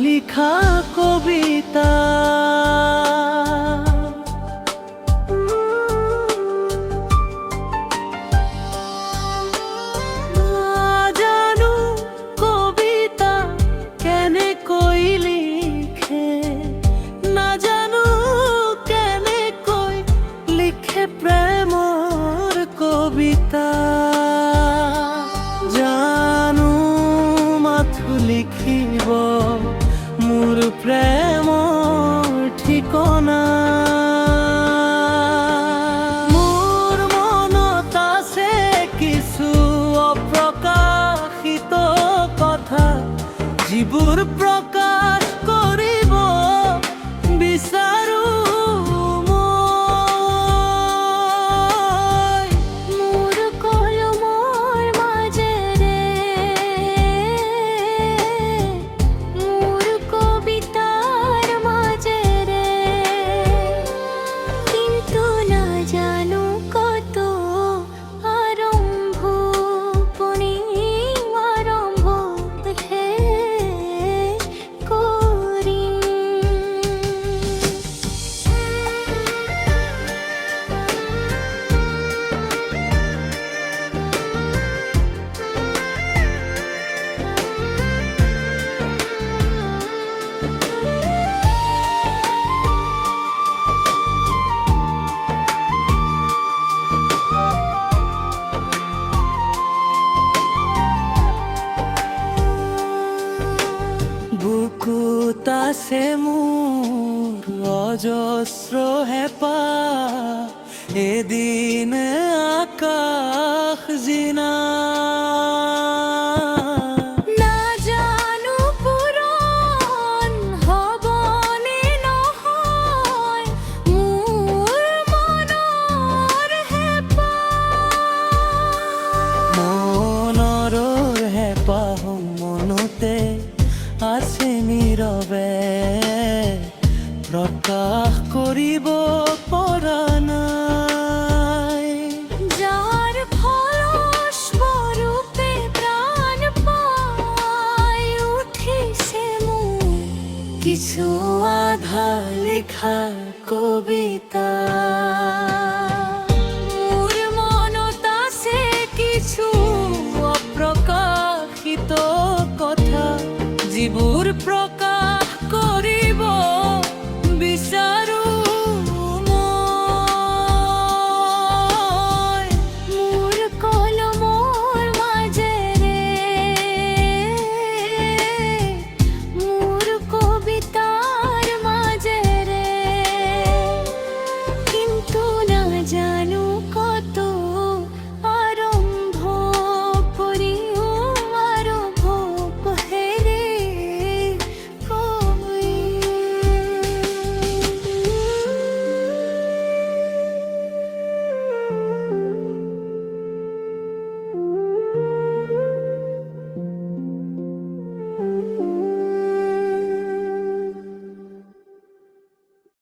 লিখা কবিতা। জানু কবিতা কেনে কই লিখে, না জানু কেনে কই লিখে প্রেমর কবিতা। জানু মাথু লিখিব মোর প্রেমর ঠিকনা। মোর মনত আছে কিছু অপ্রকাশিত কথা, যিবোৰ প্ৰকাশ কৰিব বিচাৰো। বুকুত আছে মোর অজস্র হেঁপাহ, এদিন আকাশ জিনা। মনতে আছে নীৰৱে প্ৰকাশ কৰিব পৰা নাই। যাৰ ফলস্বৰূপে প্ৰাণ পাই উঠিছে মোৰ কিছু আধা লিখা কবিতা।